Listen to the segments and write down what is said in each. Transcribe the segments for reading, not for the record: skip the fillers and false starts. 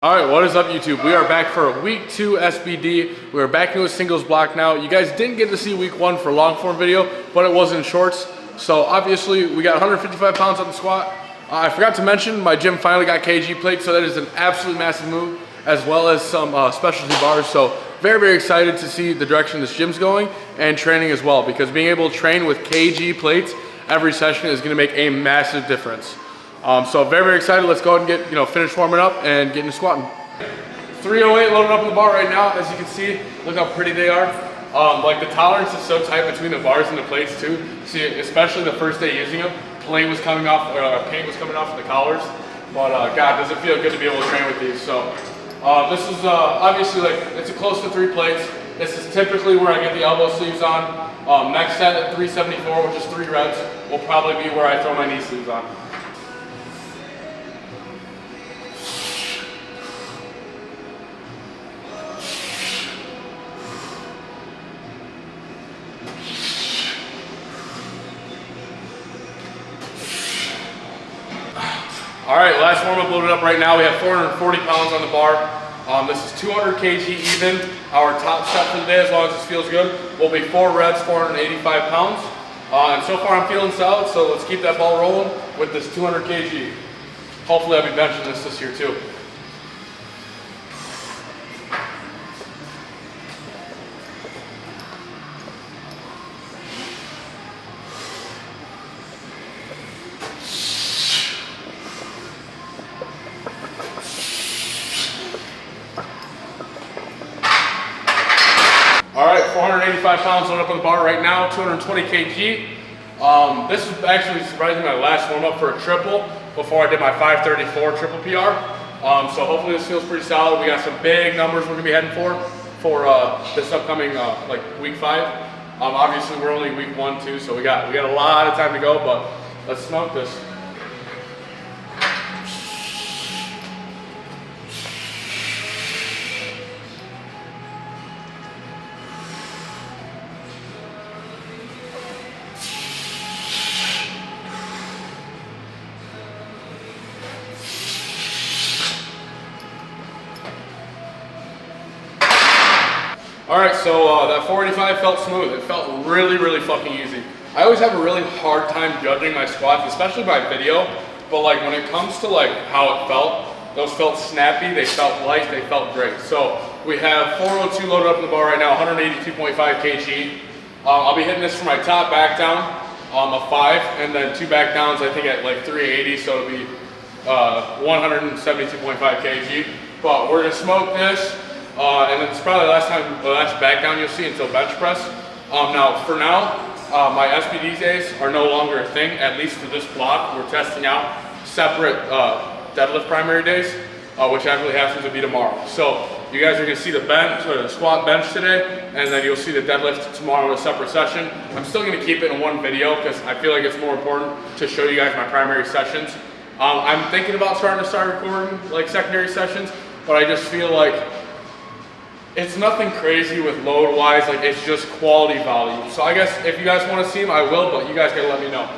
All right, what is up YouTube? We are back for week 2 SBD. We are back into a singles block now. You guys didn't get to see week 1 for long form video, but it was in shorts. So obviously we got 155 pounds on the squat. I forgot to mention my gym finally got kg plates, so that is an absolutely massive move, as well as some specialty bars. So very, very excited to see the direction this gym's going and training as well, because being able to train with kg plates every session is gonna make a massive difference. So very, very excited. Let's go ahead and get, finish warming up and get into squatting. 308 loaded up in the bar right now. As you can see, look how pretty they are. Like the tolerance is so tight between the bars and the plates too. See, especially the first day using them, paint was coming off the collars. But God, does it feel good to be able to train with these. So this is obviously it's a close to 3 plates. This is typically where I get the elbow sleeves on. Next set at 374, which is 3 reps, will probably be where I throw my knee sleeves on. All right, last warm-up loaded up right now. We have 440 pounds on the bar. This is 200 kg even. Our top set for the day, as long as this feels good, will be 4 reps, 485 pounds. And so far I'm feeling solid, so let's keep that ball rolling with this 200 kg. Hopefully I'll be benching this year too. All right, 485 pounds loaded up on the bar right now, 220 kg. This is actually surprisingly my last warm up for a triple before I did my 534 triple PR. So hopefully this feels pretty solid. We got some big numbers we're gonna be heading for this upcoming week 5. Obviously we're only week 1 too, so we got a lot of time to go, but let's smoke this. All right, so that 485 felt smooth. It felt really, really fucking easy. I always have a really hard time judging my squats, especially by video, but like when it comes to like how it felt, those felt snappy, they felt light, they felt great. So we have 402 loaded up in the bar right now, 182.5 kg. I'll be hitting this for my top back down, a 5, and then 2 back downs, I think at like 380, so it'll be 172.5 kg. But we're gonna smoke this. And it's probably the last back down you'll see until bench press. Now, for now, my SBD days are no longer a thing, at least for this block. We're testing out separate deadlift primary days, which actually happens to be tomorrow. So you guys are gonna see the bench, or the squat bench today, and then you'll see the deadlift tomorrow in a separate session. I'm still gonna keep it in one video because I feel like it's more important to show you guys my primary sessions. I'm thinking about starting recording like secondary sessions, but I just feel like it's nothing crazy with load wise, like it's just quality volume. So I guess if you guys want to see them, I will, but you guys gotta let me know.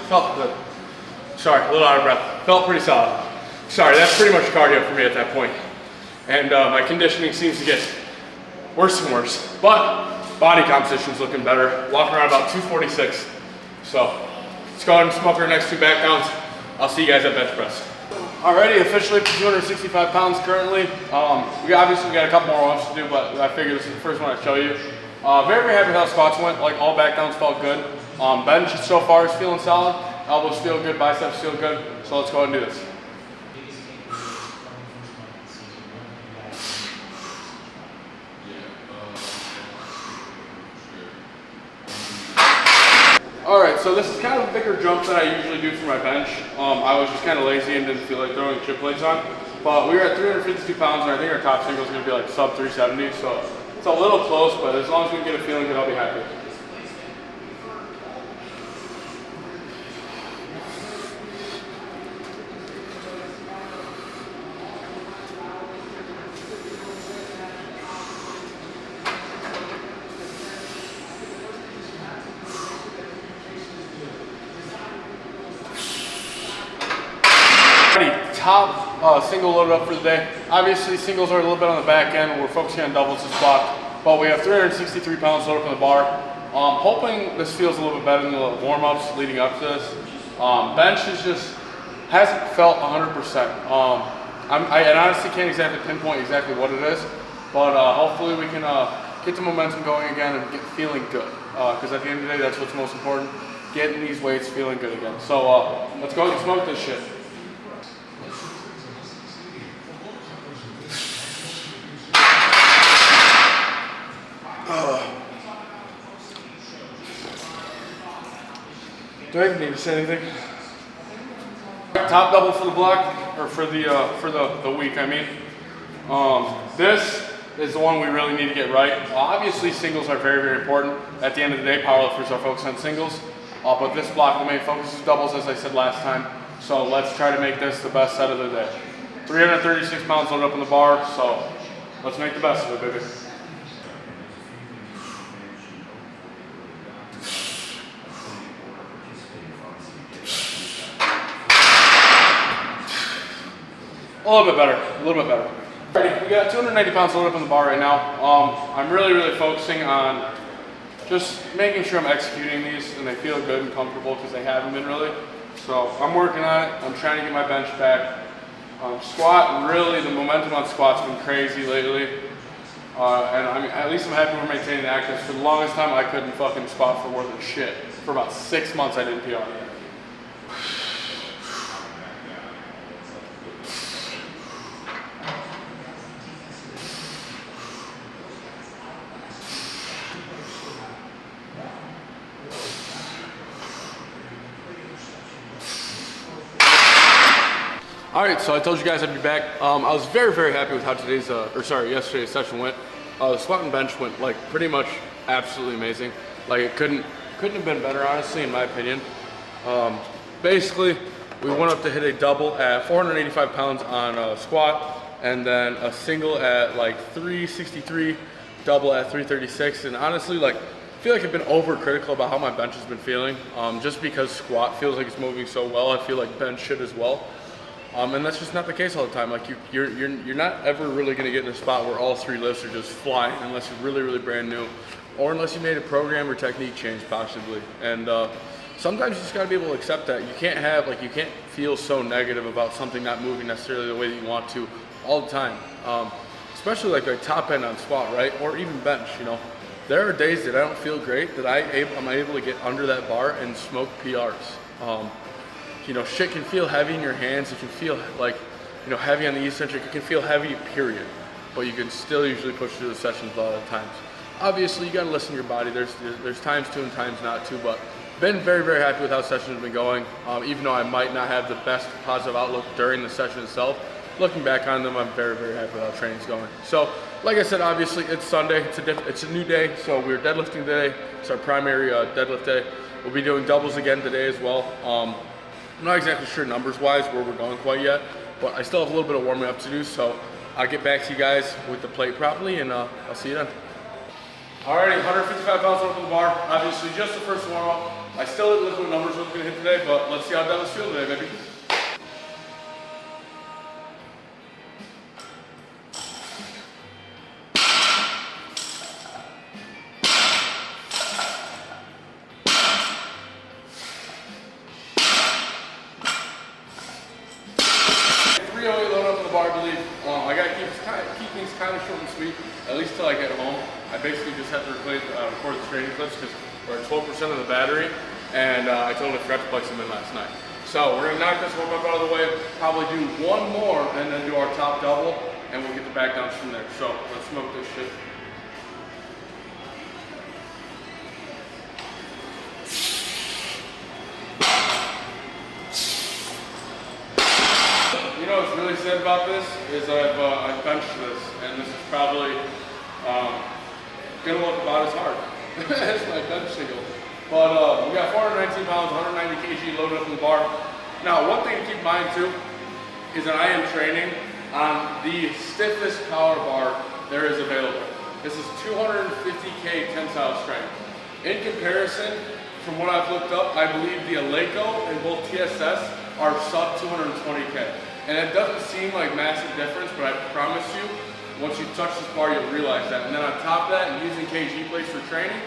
Felt good. Sorry, a little out of breath. Felt pretty solid. Sorry, that's pretty much cardio for me at that point. And my conditioning seems to get worse and worse. But body composition's looking better. Walking around about 246. So let's go ahead and smoke our next 2 back downs. I'll see you guys at bench press. Alrighty, officially up to 265 pounds currently. We obviously got a couple more ones to do, but I figured this is the first one I'd show you. Very, very happy how squats went. Like all back downs felt good. Bench so far is feeling solid. Elbows feel good, biceps feel good. So let's go ahead and do this. All right, so this is kind of a bigger jump than I usually do for my bench. I was just kind of lazy and didn't feel like throwing chip plates on. But we were at 352 pounds, and I think our top single is going to be like sub 370. So it's a little close, but as long as we can get a feeling good, I'll be happy. Top single loaded up for the day. Obviously singles are a little bit on the back end. We're focusing on doubles this block, but we have 363 pounds loaded up on the bar. Hoping this feels a little bit better than the warm-ups leading up to this. Bench is just hasn't felt 100%. I honestly can't exactly pinpoint exactly what it is, but hopefully we can get the momentum going again and get feeling good, because at the end of the day that's what's most important, getting these weights feeling good again. So let's go and smoke this shit. Do I even need to say anything? Top double for the block, or for the week, I mean. This is the one we really need to get right. Obviously singles are very, very important. At the end of the day, powerlifters are focused on singles. But this block, the main focus is doubles, as I said last time. So let's try to make this the best set of the day. 336 pounds loaded up on the bar, so let's make the best of it, baby. A little bit better, a little bit better. Alrighty, we got 290 pounds loaded up on the bar right now. I'm really, really focusing on just making sure I'm executing these and they feel good and comfortable, because they haven't been really. So I'm working on it. I'm trying to get my bench back. Squat, really, the momentum on squat's been crazy lately. And I mean, at least I'm happy we're maintaining active. For the longest time, I couldn't fucking squat for worth of shit. For about 6 months, I didn't PR. All right, so I told you guys I'd be back. I was very, very happy with how yesterday's session went. The squat and bench went like pretty much absolutely amazing. Like it couldn't have been better, honestly, in my opinion. Basically, we went up to hit a double at 485 pounds on a squat, and then a single at like 363, double at 336. And honestly, like, I feel like I've been overcritical about how my bench has been feeling. Just because squat feels like it's moving so well, I feel like bench should as well. And that's just not the case all the time. Like you're not ever really going to get in a spot where all three lifts are just flying unless you're really, really brand new, or unless you made a program or technique change possibly. And sometimes you just got to be able to accept that. You can't feel so negative about something not moving necessarily the way that you want to all the time. Especially like a top end on squat, right? Or even bench, you know. There are days that I don't feel great, that I'm able to get under that bar and smoke PRs. You know, shit can feel heavy in your hands. It can feel like, you know, heavy on the eccentric. It can feel heavy, period. But you can still usually push through the sessions a lot of times. Obviously, you got to listen to your body. There's times to and times not to. But been very, very happy with how sessions have been going. Even though I might not have the best positive outlook during the session itself, looking back on them, I'm very, very happy with how training's going. So, like I said, obviously it's Sunday. It's a new day. So we're deadlifting today. It's our primary deadlift day. We'll be doing doubles again today as well. I'm not exactly sure numbers-wise where we're going quite yet, but I still have a little bit of warming up to do, so I'll get back to you guys with the plate properly, and I'll see you then. Alrighty, 155 pounds up on the bar. Obviously, just the first warm-up. I still didn't look what numbers we're going to hit today, but let's see how deadlifts feel today, baby. I believe I gotta keep things kind of short and sweet, at least till I get home. I basically just have to record the training clips because we're at 12% of the battery, and I totally forgot to plug some in last night. So we're gonna knock this warm up out of the way, probably do one more, and then do our top double, and we'll get the back downs from there. So let's smoke this shit. You know, it's really excited about this is I've benched this, and this is probably gonna look about as hard as my bench single. But we got 419 pounds, 190 kg loaded up in the bar. Now, one thing to keep in mind too is that I am training on the stiffest power bar there is available. This is 250K tensile strength. In comparison, from what I've looked up, I believe the Luckow and both TSS are sub 220K. And it doesn't seem like massive difference, but I promise you, once you touch this bar, you'll realize that. And then on top of that, and using kg plates for training,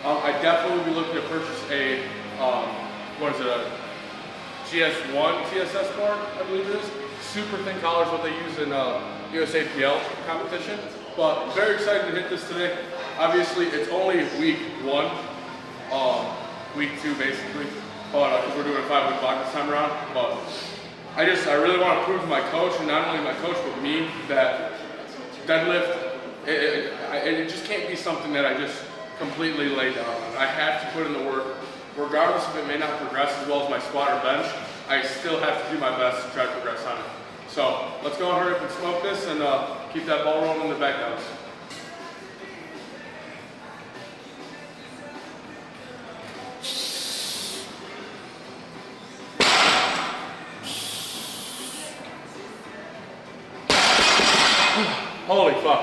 I definitely will be looking to purchase a, a GS1 TSS bar, I believe it is. Super thin collars, what they use in USAPL competition. But very excited to hit this today. Obviously, it's only week 1, week 2 basically, but because we're doing a 5-week block this time around. But I really want to prove to my coach, and not only my coach, but me, that deadlift, it just can't be something that I just completely lay down on. I have to put in the work. Regardless if it may not progress as well as my squat or bench, I still have to do my best to try to progress on it. So let's go and hurry up and smoke this and keep that ball rolling in the back downs. Holy fuck.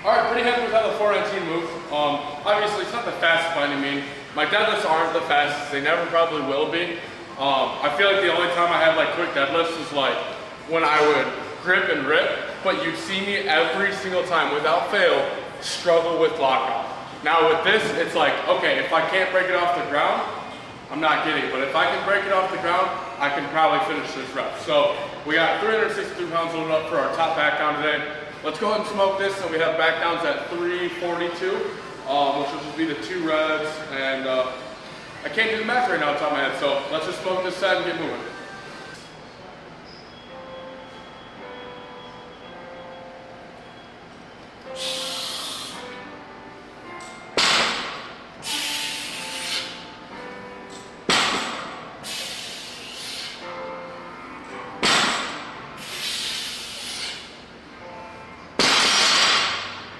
Alright, pretty happy with how the 419 moved. Obviously, it's not the fastest by any means. My deadlifts aren't the fastest. They never probably will be. I feel like the only time I had like quick deadlifts is like when I would grip and rip, but you'd see me every single time, without fail, struggle with Luckow. Now with this, it's like, okay, if I can't break it off the ground, I'm not getting it. But if I can break it off the ground, I can probably finish this rep. So we got 363 pounds loaded up for our top back down today. Let's go ahead and smoke this. So we have back downs at 342, which will just be the 2 reps. And I can't do the math right now on top of my head, so let's just smoke this set and get moving.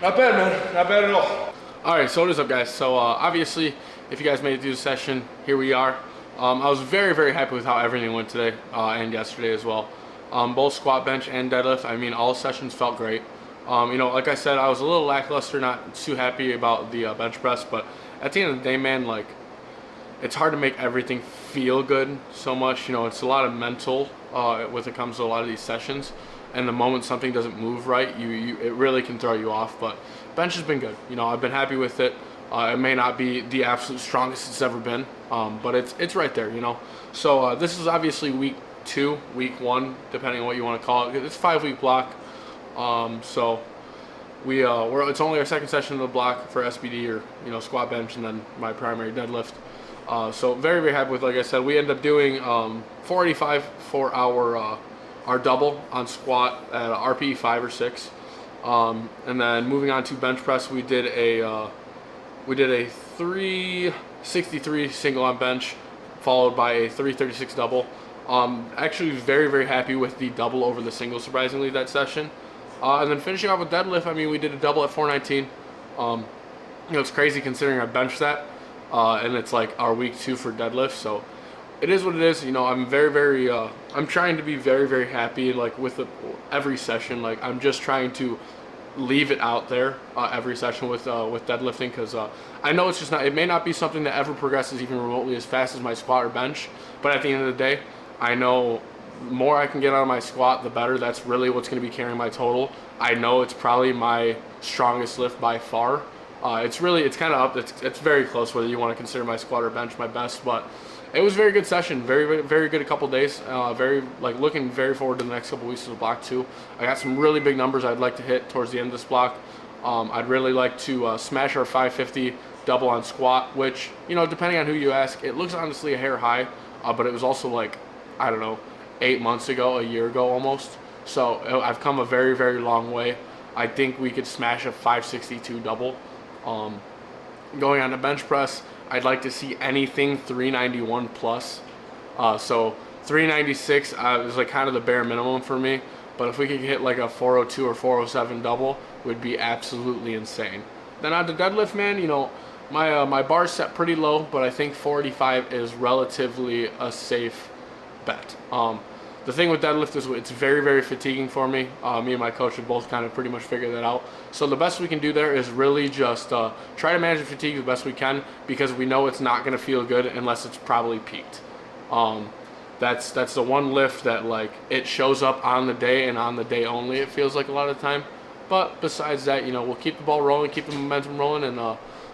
Not bad, man. Not bad at all. All right, so what is up, guys? So obviously, if you guys made it through the session, here we are. I was very, very happy with how everything went today and yesterday as well. Both squat, bench, and deadlift. I mean, all sessions felt great. You know, like I said, I was a little lackluster, not too happy about the bench press, but at the end of the day, man, like, it's hard to make everything feel good so much. You know, it's a lot of mental when it comes to a lot of these sessions. And the moment something doesn't move right, it really can throw you off. But bench has been good. You know, I've been happy with it. It may not be the absolute strongest it's ever been, but it's right there, you know. So this is obviously week 2, week 1, depending on what you want to call it. It's a 5-week block. So it's only our second session of the block for SBD, or, you know, squat, bench, and then my primary deadlift. So very, very happy with, like I said, we end up doing 485 for our double on squat at RPE 5 or 6. And then moving on to bench press, we did a 363 single on bench, followed by a 336 double. Actually very, very happy with the double over the single, surprisingly, that session. And then finishing off with deadlift, I mean, we did a double at 419. You know, it's crazy considering I benched that, and it's like our week 2 for deadlift, so it is what it is. You know, I'm very, very, I'm trying to be very, very happy, like, with every session. Like, I'm just trying to leave it out there every session with deadlifting, because I know it's just not, it may not be something that ever progresses even remotely as fast as my squat or bench, but at the end of the day, I know the more I can get out of my squat, the better. That's really what's going to be carrying my total. I know it's probably my strongest lift by far. It's kind of up, it's very close whether you want to consider my squat or bench my best, but it was a very good session, very, very good a couple days. Looking very forward to the next couple weeks of the block too. I got some really big numbers I'd like to hit towards the end of this block. I'd really like to smash our 550 double on squat, which, you know, depending on who you ask, it looks honestly a hair high, but it was also like, I don't know, 8 months ago, a year ago almost. So I've come a very, very long way. I think we could smash a 562 double. Going on the bench press, I'd like to see anything 391 plus. So 396 is like kind of the bare minimum for me. But if we could hit like a 402 or 407 double, would be absolutely insane. Then on the deadlift, man, you know, my bar's set pretty low, but I think 485 is relatively a safe bet. The thing with deadlift is it's very, very fatiguing for me. Me and my coach have both kind of pretty much figured that out. So the best we can do there is really just try to manage the fatigue the best we can, because we know it's not going to feel good unless it's probably peaked. That's the one lift that, like, it shows up on the day and on the day only, it feels like a lot of the time. But besides that, you know, we'll keep the ball rolling, keep the momentum rolling, and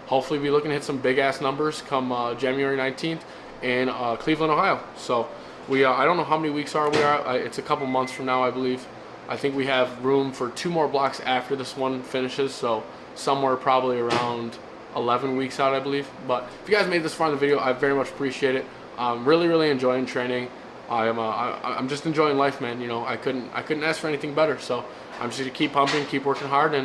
hopefully be looking to hit some big ass numbers come January 19th in Cleveland, Ohio. So I don't know how many weeks we are. It's a couple months from now, I believe. I think we have room for 2 more blocks after this one finishes, so somewhere probably around 11 weeks out, I believe. But if you guys made this far in the video, I very much appreciate it. I'm really enjoying training. I'm just enjoying life, man. You know, I couldn't ask for anything better. So I'm just gonna keep pumping, keep working hard, and